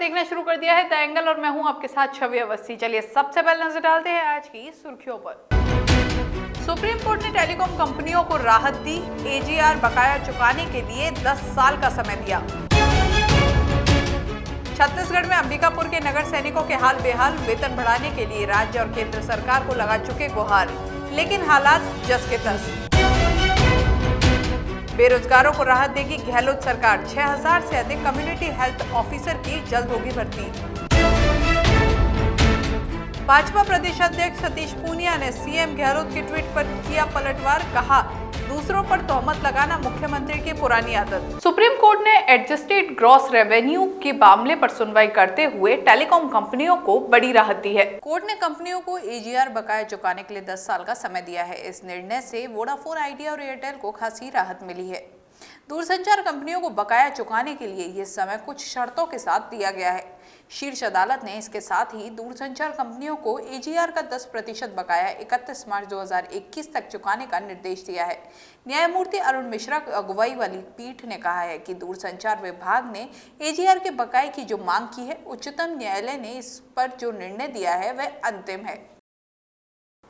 देखना शुरू कर दिया है द एंगल और मैं हूं आपके साथ छवि अवस्थी। चलिए सबसे पहले नजर डालते हैं आज की सुर्खियों पर। सुप्रीम कोर्ट ने टेलीकॉम कंपनियों को राहत दी, एजीआर बकाया चुकाने के लिए 10 साल का समय दिया। छत्तीसगढ़ में अंबिकापुर के नगर सैनिकों के हाल बेहाल, वेतन बढ़ाने के लिए राज्य और केंद्र सरकार को लगा चुके गुहार, लेकिन हालात जस के तस। बेरोजगारों को राहत देगी गहलोत सरकार, 6000 से अधिक कम्युनिटी हेल्थ ऑफिसर की जल्द होगी भर्ती। भाजपा प्रदेश अध्यक्ष सतीश पूनिया ने सीएम गहलोत के ट्वीट पर किया पलटवार, कहा दूसरों पर तोहमत लगाना मुख्यमंत्री की पुरानी आदत। सुप्रीम कोर्ट ने एडजस्टेड ग्रॉस रेवेन्यू के मामले पर सुनवाई करते हुए टेलीकॉम कंपनियों को बड़ी राहत दी है। कोर्ट ने कंपनियों को एजीआर बकाया चुकाने के लिए 10 साल का समय दिया है। इस निर्णय से वोडाफोन, आइडिया और एयरटेल को खासी राहत मिली है। दूरसंचार कंपनियों को बकाया चुकाने के लिए यह समय कुछ शर्तों के साथ दिया गया है। शीर्ष अदालत ने इसके साथ ही दूरसंचार कंपनियों को एजीआर का 10% बकाया 31 मार्च 2021 तक चुकाने का निर्देश दिया है। न्यायमूर्ति अरुण मिश्रा की अगुवाई वाली पीठ ने कहा है कि दूरसंचार विभाग ने एजीआर के बकाये की जो मांग की है, उच्चतम न्यायालय ने इस पर जो निर्णय दिया है वह अंतिम है।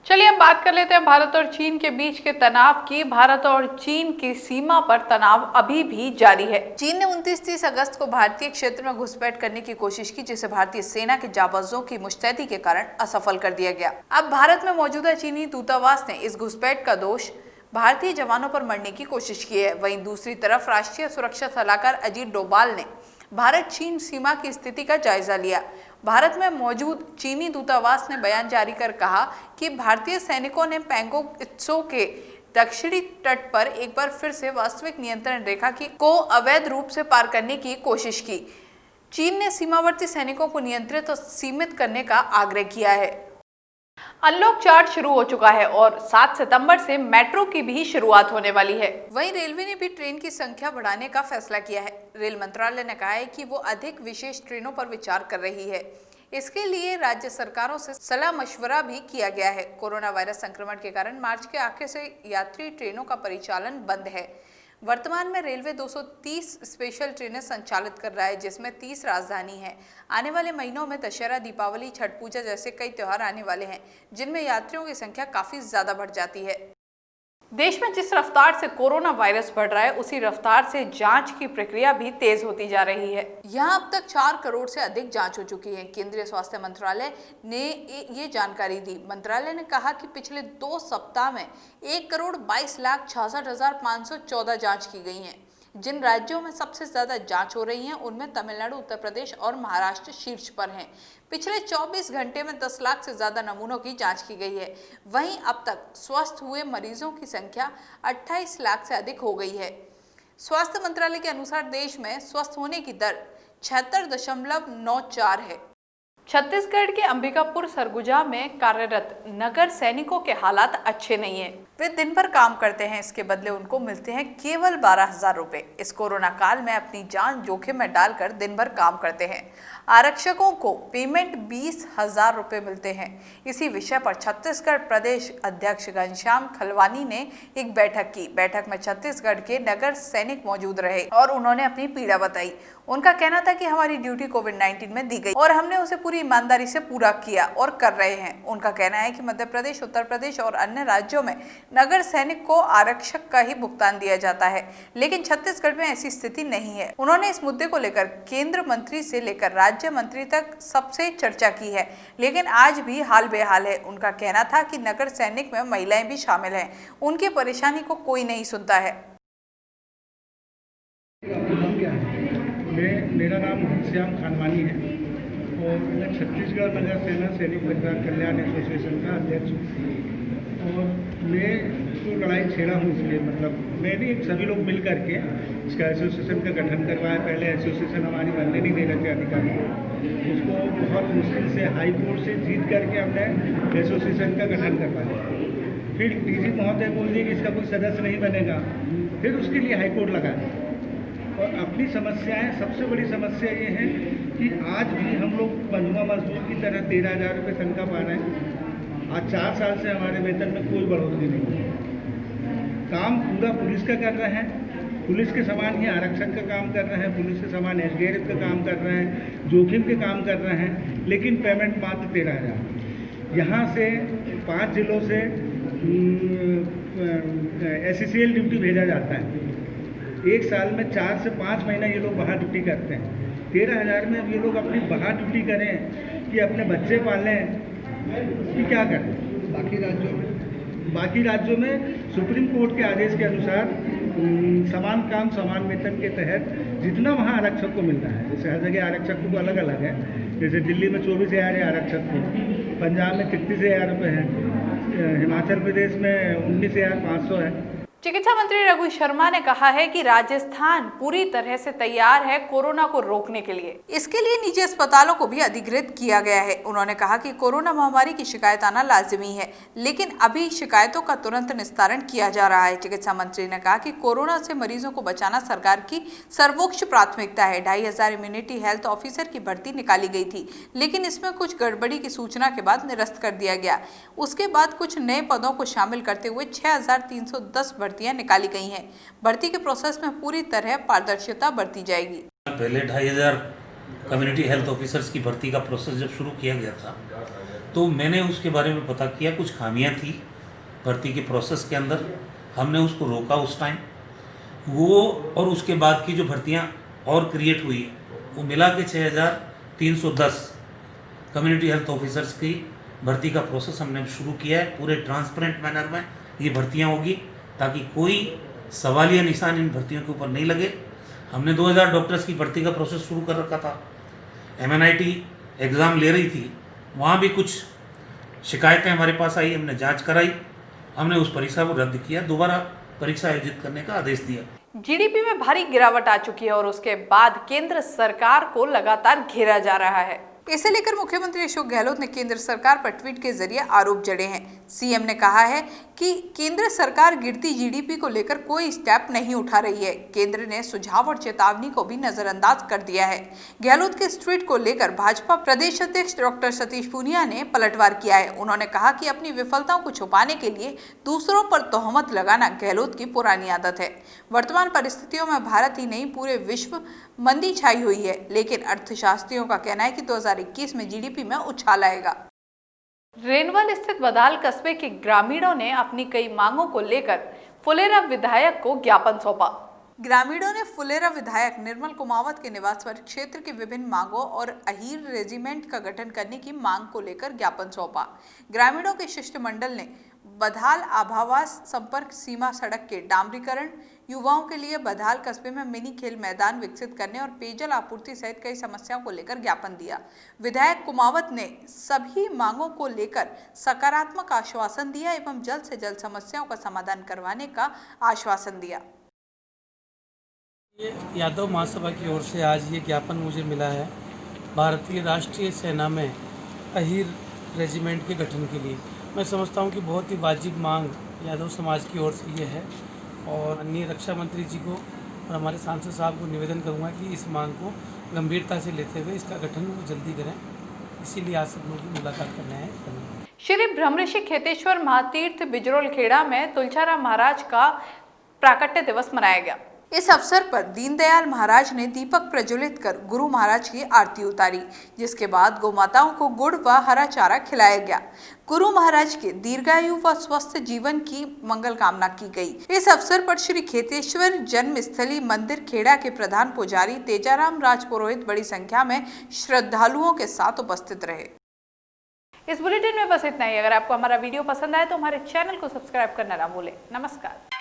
चलिए अब बात कर लेते हैं भारत और चीन के बीच के तनाव की। भारत और चीन की सीमा पर तनाव अभी भी जारी है। चीन ने 29-30 अगस्त को भारतीय क्षेत्र में घुसपैठ करने की कोशिश की, जिसे भारतीय सेना के जाबाजों की मुस्तैदी के कारण असफल कर दिया गया। अब भारत में मौजूदा चीनी दूतावास ने इस घुसपैठ का दोष भारतीय जवानों पर मढ़ने की कोशिश की है। वहीं दूसरी तरफ राष्ट्रीय सुरक्षा सलाहकार अजीत डोभाल ने भारत चीन सीमा की स्थिति का जायजा लिया। भारत में मौजूद चीनी दूतावास ने बयान जारी कर कहा कि भारतीय सैनिकों ने पैंगोंग त्सो के दक्षिणी तट पर एक बार फिर से वास्तविक नियंत्रण रेखा को अवैध रूप से पार करने की कोशिश की। चीन ने सीमावर्ती सैनिकों को नियंत्रित और सीमित करने का आग्रह किया है। अनलॉक 4 शुरू हो चुका है और 7 सितंबर से मेट्रो की भी शुरुआत होने वाली है। वहीं रेलवे ने भी ट्रेन की संख्या बढ़ाने का फैसला किया है। रेल मंत्रालय ने कहा है कि वो अधिक विशेष ट्रेनों पर विचार कर रही है। इसके लिए राज्य सरकारों से सलाह मशवरा भी किया गया है। कोरोना वायरस संक्रमण के कारण मार्च के आखिर से यात्री ट्रेनों का परिचालन बंद है। वर्तमान में रेलवे 230 स्पेशल ट्रेनें संचालित कर रहा है, जिसमें 30 राजधानी है। आने वाले महीनों में दशहरा, दीपावली, छठ पूजा जैसे कई त्योहार आने वाले हैं, जिनमें यात्रियों की संख्या काफी ज्यादा बढ़ जाती है। देश में जिस रफ्तार से कोरोना वायरस बढ़ रहा है, उसी रफ्तार से जांच की प्रक्रिया भी तेज होती जा रही है। यहाँ अब तक 4 करोड़ से अधिक जांच हो चुकी है। केंद्रीय स्वास्थ्य मंत्रालय ने ये जानकारी दी। मंत्रालय ने कहा कि पिछले 2 सप्ताह में 1,22,66,514 जांच की गई हैं। जिन राज्यों में सबसे ज्यादा जांच हो रही हैं, उनमें तमिलनाडु, उत्तर प्रदेश और महाराष्ट्र शीर्ष पर हैं। पिछले 24 घंटे में 10 लाख से ज्यादा नमूनों की जांच की गई है। वहीं अब तक स्वस्थ हुए मरीजों की संख्या 28 लाख से अधिक हो गई है। स्वास्थ्य मंत्रालय के अनुसार देश में स्वस्थ होने की दर 76.94 है। छत्तीसगढ़ के अंबिकापुर सरगुजा में कार्यरत नगर सैनिकों के हालात अच्छे नहीं हैं। वे दिन भर काम करते हैं, इसके बदले उनको मिलते हैं केवल 12,000 रुपए। इस कोरोना काल में अपनी जान जोखिम में डालकर दिन भर काम करते हैं। आरक्षकों को पेमेंट 20,000 रुपए मिलते हैं। इसी विषय पर छत्तीसगढ़ प्रदेश अध्यक्ष घनश्याम खलवानी ने एक बैठक की। बैठक में छत्तीसगढ़ के नगर सैनिक मौजूद रहे और उन्होंने अपनी पीड़ा बताई। उनका कहना था कि हमारी ड्यूटी कोविड-19 में दी गई और हमने उसे पूरी ईमानदारी से पूरा किया और कर रहे हैं। उनका कहना है कि मध्य प्रदेश, उत्तर प्रदेश और अन्य राज्यों में नगर सैनिक को आरक्षक का ही भुगतान दिया जाता है, लेकिन छत्तीसगढ़ में ऐसी स्थिति नहीं है। उन्होंने इस मुद्दे को लेकर केंद्र मंत्री से लेकर राज्य मंत्री तक सबसे चर्चा की है, लेकिन आज भी हाल बेहाल है। उनका कहना था कि नगर सैनिक में महिलाएं भी शामिल हैं, उनकी परेशानी को कोई नहीं सुनता है। मेरा नाम घनश्याम खलवानी है और मैं छत्तीसगढ़ नगर सेना सैनिक परिवार कल्याण एसोसिएशन का अध्यक्ष हूँ। और मैं तो लड़ाई छेड़ा हूँ, इसलिए मैं नहीं, सभी लोग मिल करके इसका एसोसिएशन का गठन करवाया। पहले एसोसिएशन हमारी बनने नहीं दे रहे थे अधिकारी, उसको बहुत मुश्किल से हाई कोर्ट से जीत करके हमने एसोसिएशन का गठन करवाया। फिर डीजी महोदय बोल दिए कि इसका कोई सदस्य नहीं बनेगा, फिर उसके लिए हाई कोर्ट लगाया। और अपनी समस्याएं, सबसे बड़ी समस्या ये है कि आज भी हम लोग बंधुआ मजदूर की तरह 13,000 रुपये तनख्वाह पा रहे हैं। आज 4 साल से हमारे वेतन में कोई बढ़ोतरी नहीं है। काम पूरा पुलिस का कर रहे हैं पुलिस के समान ही आरक्षण का काम कर रहे हैं, पुलिस के समान एसडीआरएफ का काम कर रहे हैं, जोखिम के काम कर रहे हैं, लेकिन पेमेंट मात्र 13,000। यहाँ से 5 जिलों से SCCL ड्यूटी भेजा जाता है। एक साल में 4 से 5 महीना ये लोग बाहर ड्यूटी करते हैं। 13,000 में अब ये लोग अपनी बाहर ड्यूटी करें कि अपने बच्चे पालें कि क्या करें। बाकी राज्यों में सुप्रीम कोर्ट के आदेश के अनुसार समान काम समान वेतन के तहत जितना वहाँ आरक्षक को मिल रहा है, जैसे हर जगह आरक्षक को अलग अलग है, जैसे दिल्ली में 24,000 है आरक्षक को, पंजाब में 33,000 रुपये है, हिमाचल प्रदेश में 19,500 है। चिकित्सा मंत्री रघु शर्मा ने कहा है कि राजस्थान पूरी तरह से तैयार है कोरोना को रोकने के लिए। इसके लिए निजी अस्पतालों को भी अधिकृत किया गया है। उन्होंने कहा कि कोरोना महामारी की शिकायत आना लाजिमी है, लेकिन अभी शिकायतों का तुरंत निस्तारण किया जा रहा है। चिकित्सा मंत्री ने कहा कि कोरोना से मरीजों को बचाना सरकार की सर्वोच्च प्राथमिकता है। 2,500 इम्यूनिटी हेल्थ ऑफिसर की भर्ती निकाली गई थी, लेकिन इसमें कुछ गड़बड़ी की सूचना के बाद निरस्त कर दिया गया। उसके बाद कुछ नए पदों को शामिल करते हुए 6,310 भर्तियां निकाली गई हैं। भर्ती के प्रोसेस में पूरी तरह पारदर्शिता बरती जाएगी। पहले 2,500 कम्युनिटी हेल्थ ऑफिसर्स की भर्ती का प्रोसेस जब शुरू किया गया था, तो मैंने उसके बारे में पता किया, कुछ खामियां थी भर्ती के प्रोसेस के अंदर। हमने उसको रोका उस टाइम, वो और उसके बाद की जो भर्तियां और क्रिएट हुई वो मिला के 6,310 कम्युनिटी हेल्थ ऑफिसर्स की भर्ती का प्रोसेस हमने शुरू किया है। पूरे ट्रांसपेरेंट मैनर में ये भर्तियां होगी, ताकि कोई सवालिया निशान इन भर्तियों के ऊपर नहीं लगे। हमने 2,000 डॉक्टर्स की भर्ती का प्रोसेस शुरू कर रखा था। MNIT एग्ज़ाम ले रही थी, वहाँ भी कुछ शिकायतें हमारे पास आई, हमने जांच कराई, हमने उस परीक्षा को रद्द किया, दोबारा परीक्षा आयोजित करने का आदेश दिया। GDP में भारी गिरावट आ चुकी है और उसके बाद केंद्र सरकार को लगातार घेरा जा रहा है। इसे लेकर मुख्यमंत्री अशोक गहलोत ने केंद्र सरकार पर ट्वीट के जरिए आरोप जड़े हैं। सीएम ने कहा है कि केंद्र सरकार गिरती GDP को लेकर कोई स्टेप नहीं उठा रही है। केंद्र ने सुझाव और चेतावनी को भी नजरअंदाज कर दिया है। गहलोत के इस ट्वीट को लेकर भाजपा प्रदेश अध्यक्ष डॉक्टर सतीश पूनिया ने पलटवार किया है। उन्होंने कहा कि अपनी विफलताओं को छुपाने के लिए दूसरों पर तोहमत लगाना गहलोत की पुरानी आदत है। वर्तमान परिस्थितियों में भारत ही नहीं पूरे विश्व मंदी छाई हुई है, लेकिन अर्थशास्त्रियों का कहना है कि 2021 में GDP में उछाल आएगा। रेनवल स्थित बधाल कस्बे के ग्रामीणों ने अपनी कई मांगों को लेकर फुलेरा विधायक को ज्ञापन सौंपा। ग्रामीणों ने फुलेरा विधायक निर्मल कुमावत के निवास पर क्षेत्र की विभिन्न मांगों और अहीर रेजिमेंट का गठन करने की मांग को लेकर ज्ञापन सौंपा। ग्रामीणों के शिष्टमंडल ने बधाल आभावास संपर्क सीमा सड़क के डामरीकरण, युवाओं के लिए बधाल कस्बे में मिनी खेल मैदान विकसित करने और पेयजल आपूर्ति सहित कई समस्याओं को लेकर ज्ञापन दिया। विधायक कुमावत ने सभी मांगों को लेकर सकारात्मक आश्वासन दिया एवं जल्द से जल्द समस्याओं का समाधान करवाने का आश्वासन दिया। ये यादव महासभा की ओर से आज ये ज्ञापन मुझे मिला है भारतीय राष्ट्रीय सेना में अहीर रेजिमेंट के गठन के लिए। मैं समझता हूँ कि बहुत ही वाजिब मांग यादव समाज की ओर से ये है और माननीय रक्षा मंत्री जी को और हमारे सांसद साहब को निवेदन करूँगा कि इस मांग को गंभीरता से लेते हुए इसका गठन वो जल्दी करें। इसीलिए आज सब लोगों की मुलाकात करना है। श्री ब्रह्मऋषि खेतेश्वर महातीर्थ बिजरोल खेड़ा में तुलसीराम महाराज का प्राकट्य दिवस मनाया गया। इस अवसर पर दीनदयाल महाराज ने दीपक प्रज्वलित कर गुरु महाराज की आरती उतारी, जिसके बाद गोमाताओं को गुड़ व हरा चारा खिलाया गया। गुरु महाराज के दीर्घायु व स्वस्थ जीवन की मंगल कामना की गई। इस अवसर पर श्री खेतेश्वर जन्मस्थली मंदिर खेड़ा के प्रधान पुजारी तेजाराम राजपुरोहित बड़ी संख्या में श्रद्धालुओं के साथ उपस्थित रहे। इस बुलेटिन में बस इतना ही। अगर आपको हमारा वीडियो पसंद आए तो हमारे चैनल को सब्सक्राइब करना ना भूलें। नमस्कार।